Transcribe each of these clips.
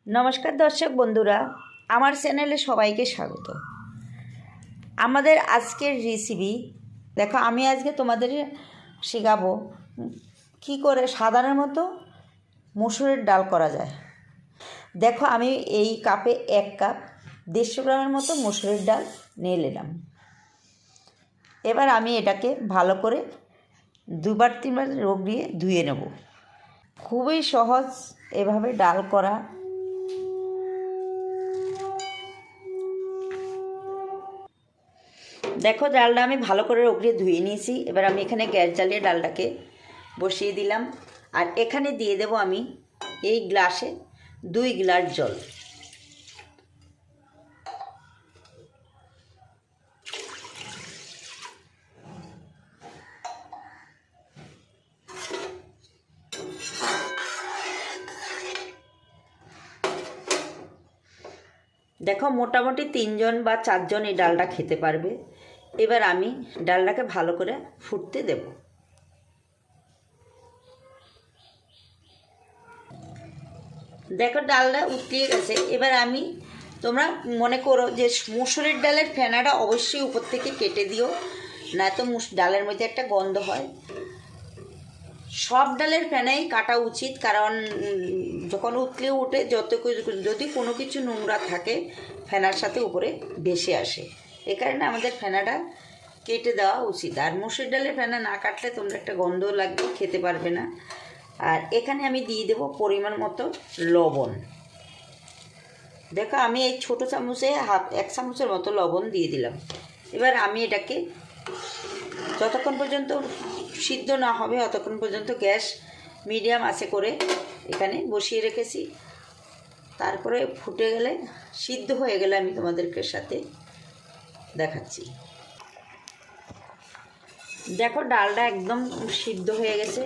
নমস্কার দর্শক বন্ধুরা, আমার চ্যানেলে সবাইকে স্বাগত। আমাদের আজকের রেসিপি দেখো, আমি আজকে তোমাদের শেখাবো কি করে সাধারণ মতো মসুরের ডাল করা যায়। দেখো, আমি এই কাপে 1 কাপ 150 গ্রামের মতো মসুরের ডাল নিয়ে নিলাম। এবার আমি এটাকে ভালো করে 2-3 বার রগড়িয়ে ধুয়ে নেব। খুবই সহজ এভাবে ডাল করা। দেখো, ডালটা আমি ভালো করে রগড়িয়ে ধুয়ে নিয়েছি। এবার আমি এখানে গ্যাস জ্বালিয়ে ডালটাকে বসিয়ে দিলাম। আর এখানে দিয়ে দেব আমি এই গ্লাসে 2 গ্লাস জল। দেখো, মোটামুটি 3 জন বা 4 জন এই ডালটা খেতে পারবে। এবার আমি ডালটাকে ভালো করে ফুটতে দেব। দেখো, ডালটা উতলিয়ে গেছে। এবার আমি, তোমরা মনে করো যে মসুরের ডালের ফেনাটা অবশ্যই উপর থেকে কেটে দিও, না তো ডালের মধ্যে একটা গন্ধ হয়। সব ডালের ফেনাই কাটা উচিত, কারণ যখন উতলে ওঠে যদি কোনো কিছু নোংরা থাকে ফেনার সাথে উপরে ভেসে আসে। এ কারণে আমাদের ফেনাটা কেটে দেওয়া উচিত। আর মসুর ডালের ফেনা না কাটলে তোমরা একটা গন্ধ লাগবে, খেতে পারবে না। আর এখানে আমি দিয়ে দেব পরিমাণ মতো লবণ। দেখো, আমি এই ছোটো চামচে 1 চামচের মতো লবণ দিয়ে দিলাম। এবার আমি এটাকে যতক্ষণ পর্যন্ত সিদ্ধ না হবে ততক্ষণ পর্যন্ত গ্যাস মিডিয়াম আঁচে করে এখানে বসিয়ে রেখেছি। তারপরে ফুটে গেলে, সিদ্ধ হয়ে গেলে আমি তোমাদেরকে সাথে দেখাচ্ছি। দেখো, ডালটা একদম সিদ্ধ হয়ে গেছে।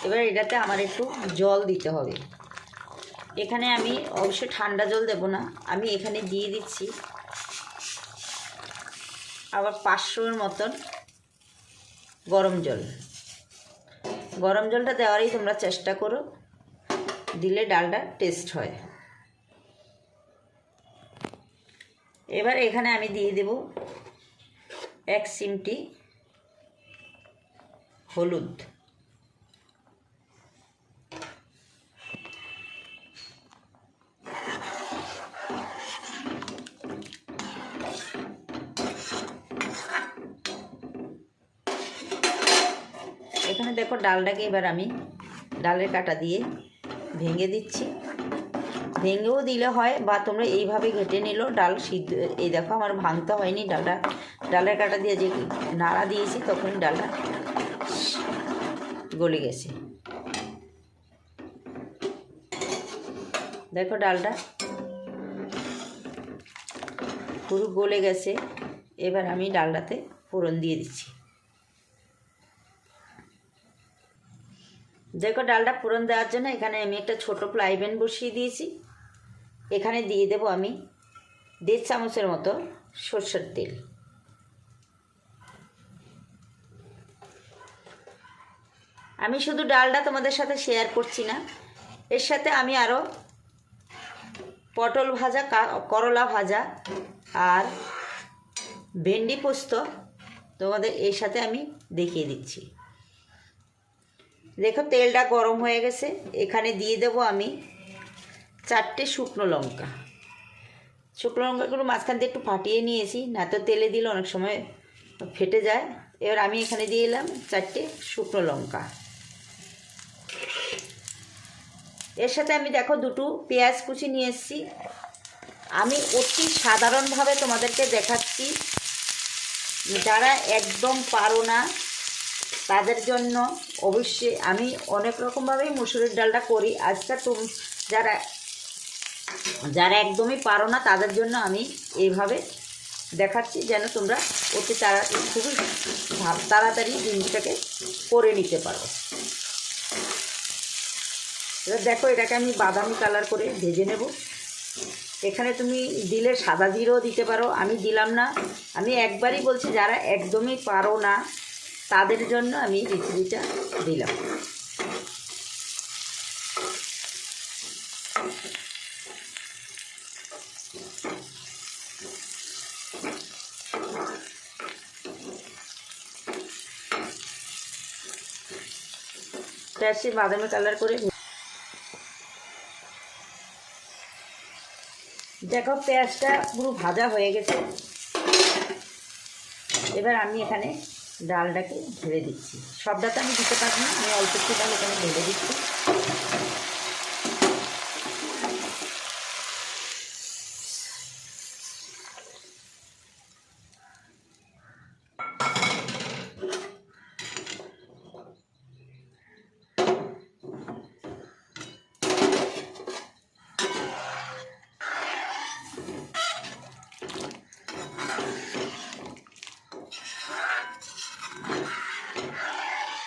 এবার এটাতে আমার একটু জল দিতে হবে। এখানে আমি অবশ্যই ঠান্ডা জল দেব না, আমি এখানে দিয়ে দিচ্ছি আবার 500-এর মতন গরম জল। গরম জলটা দেওয়ারই তোমরা চেষ্টা করো, দিলে ডালটা টেস্ট হয়। এবার এখানে আমি দিয়ে দেব 1 চিমটি হলুদ। এখানে দেখো, ডালটাকে এবার আমি ডালের কাটা দিয়ে ভেঙে দিচ্ছি। ভেঙেও দিলে হয়, বা তোমরা এইভাবে ঘেটে নিলেও ডাল সিদ্ধ। এই দেখো, আমার ভাঙতে হয়নি ডালটা। ডালের কাটা দিয়ে যে নাড়া দিয়েছি তখনই ডালটা গলে গেছে। দেখো, ডালটা পুরো গলে গেছে। এবার আমি ডালটাতে ফোড়ন দিয়ে দিচ্ছি। দেখো, ডালটা ফোড়ন দেওয়ার জন্য এখানে আমি একটা ছোটো ফ্রাই প্যান বসিয়ে দিয়েছি। এখানে দিয়ে দেব আমি 1.5 চামচের মতো সরষের তেল। আমি শুধু ডালটা তোমাদের সাথে শেয়ার করছি না, এর সাথে আমি আরও পটল ভাজা, করলা ভাজা আর ভেন্ডি পোস্ত তোমাদের এর সাথে আমি দেখিয়ে দিচ্ছি। দেখো, তেলটা গরম হয়ে গেছে। এখানে দিয়ে দেব আমি 4টে শুকনো লঙ্কা। শুকনো লঙ্কাগুলো মাঝখান দিয়ে একটু ফাটিয়ে নিয়েছি, না তো তেলে দিলে অনেক সময় ফেটে যায়। এবার আমি এখানে দিয়ে দিলাম 4টে শুকনো লঙ্কা। এর সাথে আমি দেখো 2টো পেঁয়াজ কুচি নিয়ে এসেছি। আমি অতি সাধারণভাবে তোমাদেরকে দেখাচ্ছি, যারা একদম পারো না তাদের জন্য অবশ্যই আমি অনেক রকমভাবেই মসুরের ডালটা করি। আজকে যারা একদমই পারো না তাদের জন্য আমি এইভাবে দেখাচ্ছি, যেন তোমরা অতি খুবই তাড়াতাড়ি জিনিসটাকে করে নিতে পারো। এবার দেখো, এটাকে আমি বাদামি কালার করে ভেজে নেব। এখানে তুমি দিলে সাদা জিরেও দিতে পারো, আমি দিলাম না। আমি একবারই বলছি, যারা একদমই পারো না তাদের জন্য আমি রেসিপিটা দিলাম। পেঁয়াজটি বাদামি কালার করে। দেখো পেঁয়াজটা পুরো ভাজা হয়ে গেছে। এবার আমি এখানে ডালটাকে ঢেলে দিচ্ছি। সবটা তো আমি দিতে পারবো না, আমি অল্প একটু ডাল এখানে ঢেলে দিচ্ছি।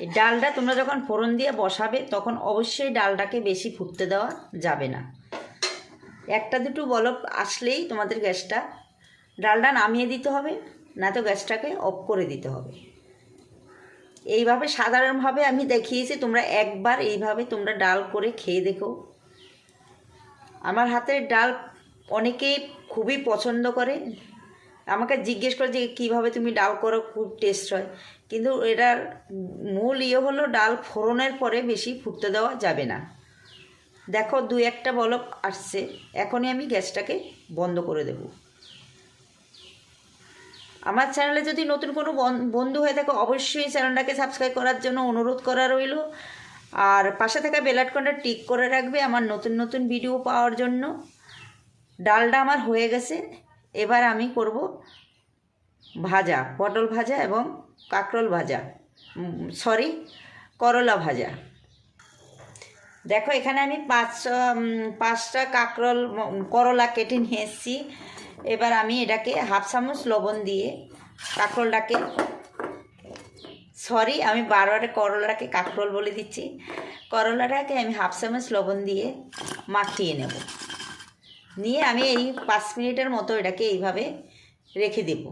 এই ডালটা তোমরা যখন ফোড়ন দিয়ে বসাবে তখন অবশ্যই ডালটাকে বেশি ফুটতে দেওয়া যাবে না। একটা দুটো বলক আসলেই তোমাদের গ্যাসটা ডালটা নামিয়ে দিতে হবে, না তো গ্যাসটাকে অফ করে দিতে হবে। এইভাবে সাধারণভাবে আমি দেখিয়েছি, তোমরা একবার এইভাবে তোমরা ডাল করে খেয়ে দেখো। আমার হাতের ডাল অনেকেই খুবই পছন্দ করে, আমাকে জিজ্ঞেস করে যে কীভাবে তুমি ডাল করো, খুব টেস্ট হয়। কিন্তু এটার মূল হলো ডাল ফোড়নের পরে বেশি ফুটতে দেওয়া যাবে না। দেখো 2-1টা বলক আসছে, এখনই আমি গ্যাসটাকে বন্ধ করে দেব। আমার চ্যানেলে যদি নতুন কোনো বন্ধু হয়ে থাকে অবশ্যই চ্যানেলটাকে সাবস্ক্রাইব করার জন্য অনুরোধ করা রইল। আর পাশে থাকা বেল আইকনটা টিক করে রাখবে আমার নতুন নতুন ভিডিও পাওয়ার জন্য। ডালটা আমার হয়ে গেছে, এবার আমি করব ভাজা, পটল ভাজা এবং কাঁকরোল ভাজা, করলা ভাজা। দেখো এখানে আমি 5টা করলা কেটে নিয়ে এসেছি। এবার আমি এটাকে হাফ চামচ লবণ দিয়ে কাঁকরোলটাকে, আমি বারবার করলাটাকে কাঁকরোল বলে দিচ্ছি, করলাটাকে আমি হাফ চামচ লবণ দিয়ে মাখিয়ে নেব। নিয়ে আমি এই 5 মিনিটের মতো এটাকে এইভাবে রেখে দেব।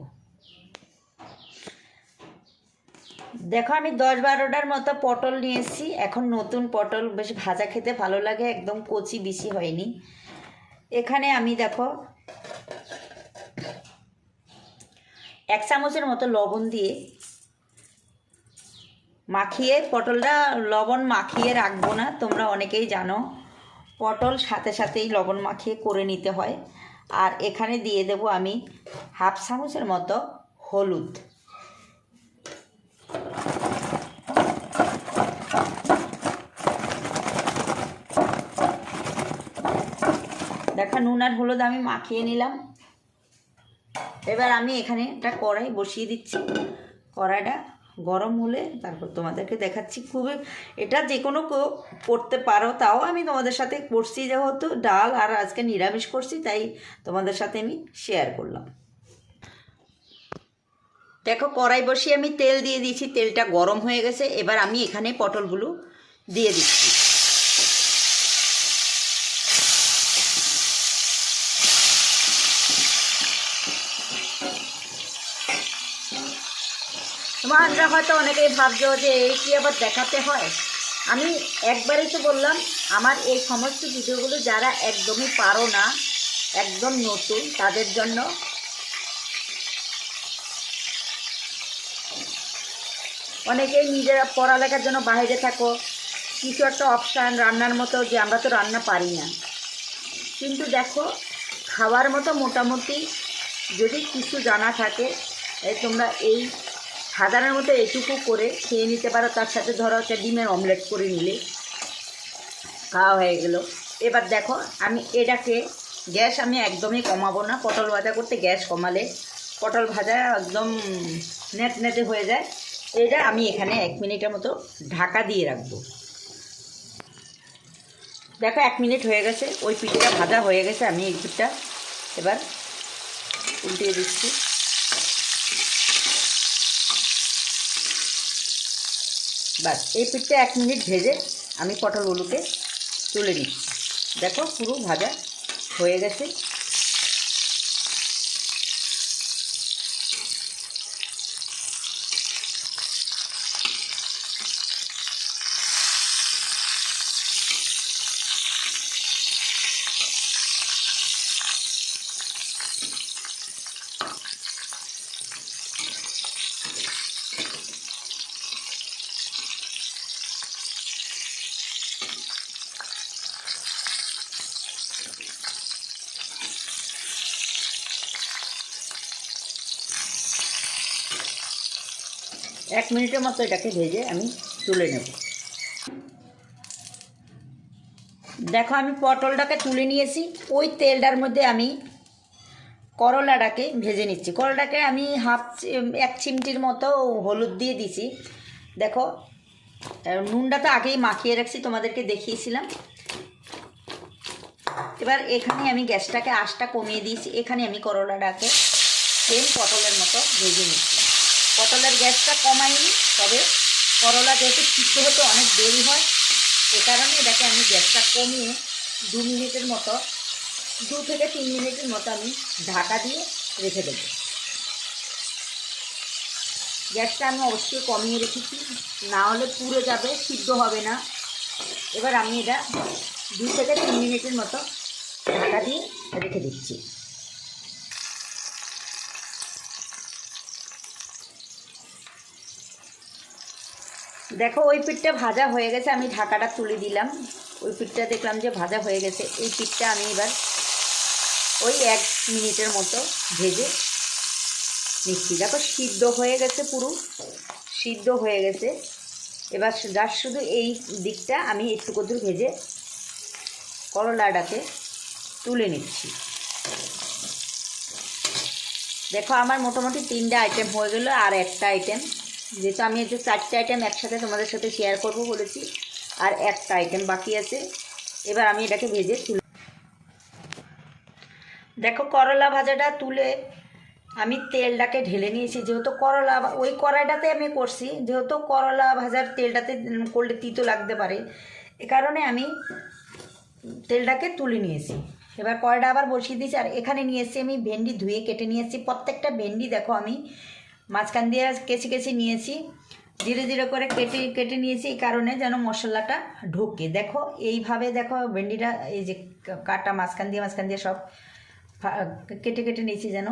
দেখো আমি 10-12টার মতো পটল নিয়ে এসেছি। এখন নতুন পটল বেশ ভাজা খেতে ভালো লাগে, একদম কচি বেশি হয়নি। এখানে আমি দেখো 1 চামচের মতো লবণ দিয়ে মাখিয়ে, পটলটা লবণ মাখিয়ে রাখবো না, তোমরা অনেকেই জানো পটল সাথে সাথেই লবণ মাখিয়ে করে নিতে হয়। আর এখানে দিয়ে দেব আমি হাফ চামচের মতো হলুদ। দেখো নুন আর হলুদ আমি মাখিয়ে নিলাম। এবার আমি এখানে একটা কড়াই বসিয়ে দিচ্ছি। কড়াইটা গরম হলে তারপর তোমাদেরকে দেখাচ্ছি। খুবই এটা যে কোনো করতে পারো, তাও আমি তোমাদের সাথে করছি, যেহেতু ডাল আর আজকে নিরামিষ করছি তাই তোমাদের সাথে আমি শেয়ার করলাম। দেখো কড়াই বসিয়ে আমি তেল দিয়ে দিয়েছি, তেলটা গরম হয়ে গেছে। এবার আমি এখানে পটলগুলো দিয়ে দিচ্ছি। তোমরা হয়তো অনেকেই ভাবছো যে এই কি আবার দেখাতে হয়। আমি একবারই তো বললাম, আমার এই সমস্ত ভিডিওগুলো যারা একদমই পারো না, একদম নতুন, তাদের জন্য। অনেকেই নিজেরা পড়ালেখার জন্য বাইরে থাকো, কিছু একটা অপশান রান্নার মতো, যে আমরা তো রান্না পারি না, কিন্তু দেখো খাওয়ার মতো মোটামুটি যদি কিছু জানা থাকে তোমরা এই সাধারণ মতো এটুকু করে খেয়ে নিতে পারো। তার সাথে ধরো একটা ডিমের অমলেট করে নিলে খাওয়া হয়ে গেল। এবার দেখো আমি এটাকে গ্যাস আমি একদমই কমাবো না। পটল ভাজা করতে গ্যাস কমালে পটল ভাজা একদম নেতে হয়ে যায়। এটা আমি এখানে 1 মিনিটের মতো ঢাকা দিয়ে রাখবো। দেখো 1 মিনিট হয়ে গেছে, ওই পিঠটা ভাজা হয়ে গেছে। আমি এই পিঠটা এবার উল্টিয়ে দিচ্ছি। বাস এই পিঠটা 1 মিনিট ভেজে আমি পটলগুলোকে তুলে নিচ্ছি। দেখো পুরো ভাজা হয়ে গেছে। 1 মিনিটের মতো এটাকে ভেজে আমি তুলে নেব। দেখো আমি পটলটাকে তুলে নিয়েছি। ওই তেলটার মধ্যে আমি করলাটাকে ভেজে নিচ্ছি। করলাটাকে আমি 1 চিমটির মতো হলুদ দিয়ে দিছি। দেখো নুনটা তো আগেই মাখিয়ে রাখছি, তোমাদেরকে দেখিয়েছিলাম। এবার এখানে আমি গ্যাসটাকে আঁচটা কমিয়ে দিয়েছি। এখানে আমি করলাটাকে সেম পটলের মতো ভেজে নিচ্ছি। পটলের গ্যাসটা কমাইনি, তবে করলা যেহেতু সিদ্ধ হতে অনেক দেরি হয়, এ কারণে এটাকে আমি গ্যাসটা কমিয়ে 2 মিনিটের মতো, 2 থেকে 3 মিনিটের মতো আমি ঢাকা দিয়ে রেখে দেবো। গ্যাসটা আমি অবশ্যই কমিয়ে রেখেছি, না হলে পুড়ে যাবে, সিদ্ধ হবে না। এবার আমি এটা 2 থেকে 3 মিনিটের মতো ঢাকা দিয়ে রেখে দিচ্ছি। দেখো ওই পিঠটা ভাজা হয়ে গেছে, আমি ঢাকাটা তুলে দিলাম। ওই পিঠটা দেখলাম যে ভাজা হয়ে গেছে। এই পিঠটা আমি এবার ওই 1 মিনিটের মতো ভেজে নিচ্ছি। দেখো সিদ্ধ হয়ে গেছে, পুরো সিদ্ধ হয়ে গেছে। এবার যার শুধু এই দিকটা আমি একটু দূর ভেজে করলাটাকে তুলে নিচ্ছি। দেখো আমার মোটামুটি 3টে আইটেম হয়ে গেল, আর একটা আইটেম, যেহেতু আমি এই যে 4টে আইটেম একসাথে তোমাদের সাথে শেয়ার করব বলেছি, আর একটা আইটেম বাকি আছে। এবার আমি এটাকে ভেজে তুলে, দেখো করলা ভাজাটা তুলে আমি তেলটাকে ঢেলে নিয়েছি। যেহেতু করলা ওই কড়াইটাতে আমি করছি, যেহেতু করলা ভাজার তেলটাতে করলে তিতো লাগতে পারে, এ কারণে আমি তেলটাকে তুলে নিয়েছি। এবার কড়াইটা আবার বসিয়ে দিয়েছি। আর এখানে নিয়ে এসেছি আমি ভেন্ডি, ধুয়ে কেটে নিয়েছি। প্রত্যেকটা ভেন্ডি দেখো আমি মাঝখান দিয়ে কেচে নিয়েছি, ধীরে ধীরে করে কেটে নিয়েছি, এই কারণে যেন মশলাটা ঢোকে। দেখো এইভাবে দেখো ভেন্ডিটা, এই যে কাটা মাঝখান দিয়ে সব কেটে নিয়েছি, যেন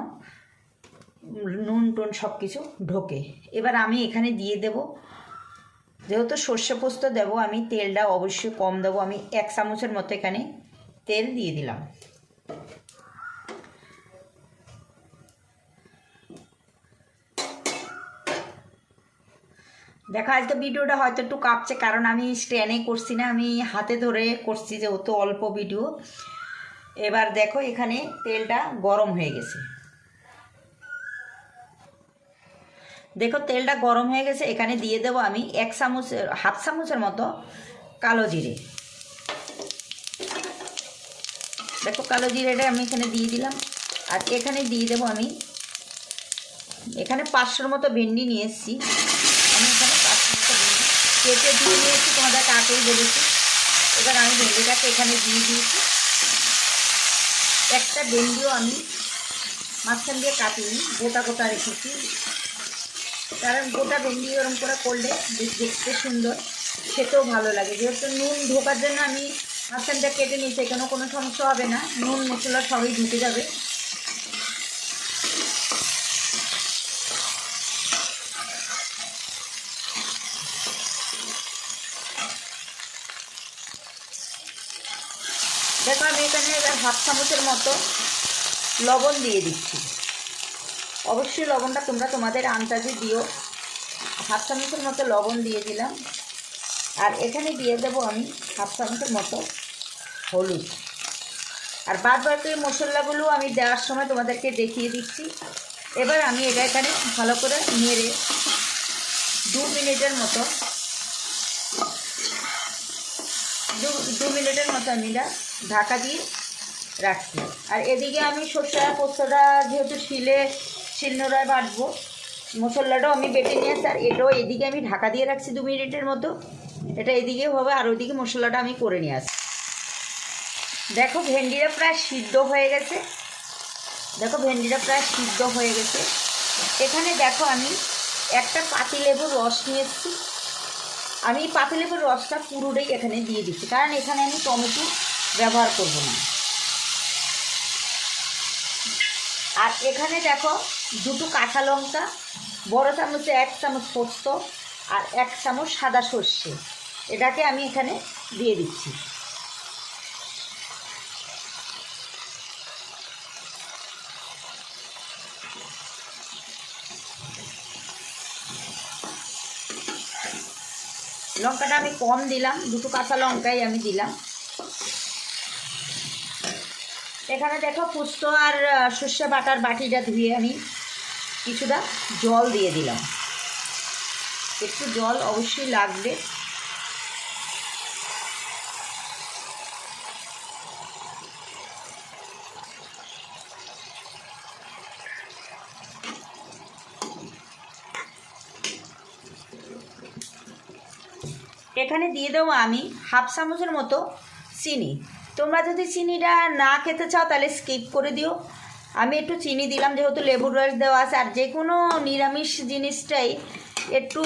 নুন টুন সব কিছু ঢোকে। এবার আমি এখানে দিয়ে দেব, যেহেতু সর্ষে পোস্ত দেবো আমি, তেলটা অবশ্যই কম দেবো। আমি 1 চামচের মতো এখানে তেল দিয়ে দিলাম। দেখো আজকে ভিডিওটা হয়তো একটু কাঁপছে, কারণ আমি স্ট্যান্ডে করছি না, আমি হাতে ধরে করছি, যেহেতু অল্প ভিডিও। এবার দেখো এখানে তেলটা গরম হয়ে গেছে। দেখো তেলটা গরম হয়ে গেছে। এখানে দিয়ে দেবো আমি 1 চামচের মতো কালো জিরে। দেখো কালো জিরেটা আমি এখানে দিয়ে দিলাম। আর এখানে দিয়ে দেবো আমি, এখানে 500 মতো ভেন্ডি নিয়ে এসেছি। আমি এখানে 500 মতো ভেন্ডি কেটে দিয়ে নিয়েছি, তোমাদের আগেই বলেছি। এবার আমি ভেন্ডিটাকে এখানে দিয়ে দিয়েছি। একটা ভেন্ডিও আমি মাঝখান দিয়ে কাটিনি, গোটা রেখেছি, কারণ গোটা ভেন্ডি ওরকম করে করলে দেখতে সুন্দর, খেতেও ভালো লাগে। যেহেতু নুন ঢোকার জন্য আমি মাঝখানটা কেটে নিয়েছি, এখানেও কোনো সমস্যা হবে না, নুন মশলা সবই ঢুকে যাবে। দেখো আমি এখানে 1/2 চামচের মতো লবণ দিয়ে দিচ্ছি। অবশ্যই লবণটা তোমরা তোমাদের আন্দাজে দিও। 1/2 চামচের মতো লবণ দিয়ে দিলাম। আর এখানে দিয়ে দেবো আমি 1/2 চামচের মতো হলুদ। আর বাদ বাকি মশলাগুলো আমি দেওয়ার সময় তোমাদেরকে দেখিয়ে দিচ্ছি। এবার আমি এটা এখানে ভালো করে নেড়ে 2 মিনিটের মতো আমি এটা ঢাকা দিয়ে রাখছি। আর এদিকে আমি সর্ষে পোস্তটা যেহেতু শিলনোড়ায় বাটবো, মশলাটাও আমি বেটে নিয়ে আসছি। আর এটাও এদিকে আমি ঢাকা দিয়ে রাখছি 2 মিনিটের মতো। এটা এদিকেও হবে, আর ওইদিকে মশলাটা আমি করে নিয়ে আসছি। দেখো ভেন্ডিটা প্রায় সিদ্ধ হয়ে গেছে। এখানে দেখো আমি একটা পাতিলেবুর রস নিয়ে এসেছি। আমি পাতিলেবুর রসটা পুরোটাই এখানে দিয়ে দিচ্ছি, কারণ এখানে আমি টমেটো ব্যবহার করব না। আর এখানে দেখো 2টো কাঁচা লঙ্কা, বড় চামচে 1 চামচ পোস্ত, আর 1 চামচ সাদা সর্ষে, এটাকে আমি এখানে দিয়ে দিচ্ছি। লঙ্কাটা আমি কম দিলাম, 2টো কাঁচা লঙ্কাই আমি দিলাম। এখানে দেখো পোস্ত আর সর্ষে বাটার বাটিটা ধুয়ে আমি কিছুটা জল দিয়ে দিলাম। একটু জল অবশ্যই লাগবে। এখানে দিয়ে দেবো আমি 1/2 চামচের মতো চিনি। তোমরা যদি চিনিটা না খেতে চাও তাহলে স্কিপ করে দিও। আমি একটু চিনি দিলাম যেহেতু লেবুর রস দেওয়া আছে, আর যে কোনো নিরামিষ জিনিসটাই একটু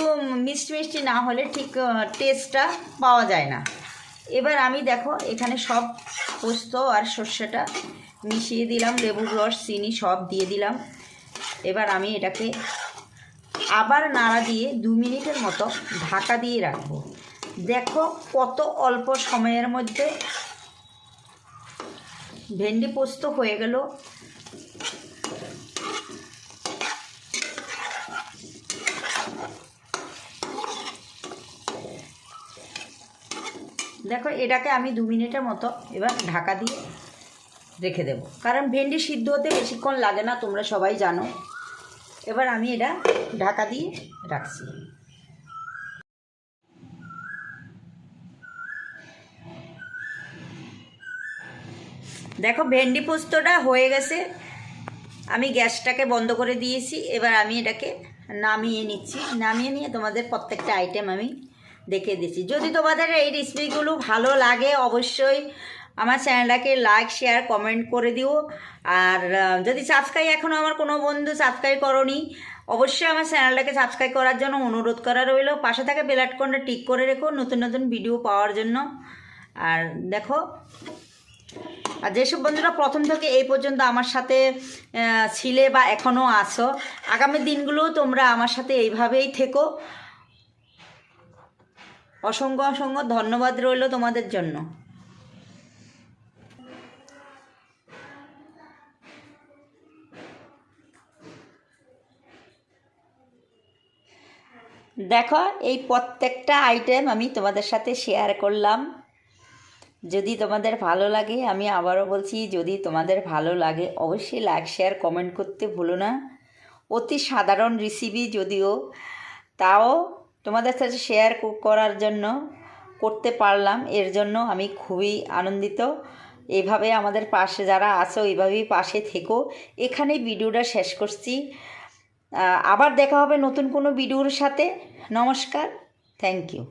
মিষ্টি মিষ্টি না হলে ঠিক টেস্টটা পাওয়া যায় না। এবার আমি দেখো এখানে সব পোস্ত আর সর্ষেটা মিশিয়ে দিলাম, লেবুর রস চিনি সব দিয়ে দিলাম। এবার আমি এটাকে আবার নাড়া দিয়ে 2 মিনিটের মতো ঢাকা দিয়ে রাখবো। দেখো কত অল্প সময়ের মধ্যে ভেন্ডি পোস্ত হয়ে গেল। দেখো এটাকে আমি 2 মিনিটের মতো এবার ঢাকা দিয়ে রেখে দেব, কারণ ভেন্ডি সিদ্ধ হতে বেশিক্ষণ লাগে না, তোমরা সবাই জানো। এবার আমি এটা ঢাকা দিয়ে রাখছি। দেখো ভেন্ডি পোস্তটা হয়ে গেছে, আমি গ্যাসটাকে বন্ধ করে দিয়েছি। এবার আমি এটাকে নামিয়ে নিচ্ছি। নামিয়ে নিয়ে তোমাদের প্রত্যেকটা আইটেম আমি দেখিয়ে দিচ্ছি। যদি তোমাদের এই রেসিপিগুলো ভালো লাগে অবশ্যই আমার চ্যানেলটাকে লাইক শেয়ার কমেন্ট করে দিও। আর যদি সাবস্ক্রাইব এখনও আমার কোনো বন্ধু সাবস্ক্রাইব করোনি, অবশ্যই আমার চ্যানেলটাকে সাবস্ক্রাইব করার জন্য অনুরোধ করা রইল। পাশে থাকা বেল আইকনটা টিক করে রেখো নতুন নতুন ভিডিও পাওয়ার জন্য। আর দেখো, আর যেসব বন্ধুরা প্রথম থেকে এই পর্যন্ত আমার সাথে ছিলে বা এখনও আছো, আগামী দিনগুলোও তোমরা আমার সাথে এইভাবেই থেকো। অসংখ্য অসংখ্য ধন্যবাদ রইল তোমাদের জন্য। দেখো এই প্রত্যেকটা আইটেম আমি তোমাদের সাথে শেয়ার করলাম। যদি তোমাদের ভালো লাগে, আমি আবারও বলছি, যদি তোমাদের ভালো লাগে অবশ্যই লাইক শেয়ার কমেন্ট করতে ভুলো না। অতি সাধারণ রেসিপি যদিও, তাও তোমাদের সাথে শেয়ার করার জন্য করতে পারলাম, এর জন্য আমি খুবই আনন্দিত। এইভাবে আমাদের পাশে যারা আছো এইভাবেই পাশে থেকো। এখানেই ভিডিওটা শেষ করছি। আবার দেখা হবে নতুন কোনো ভিডিওর সাথে। নমস্কার, থ্যাংক ইউ।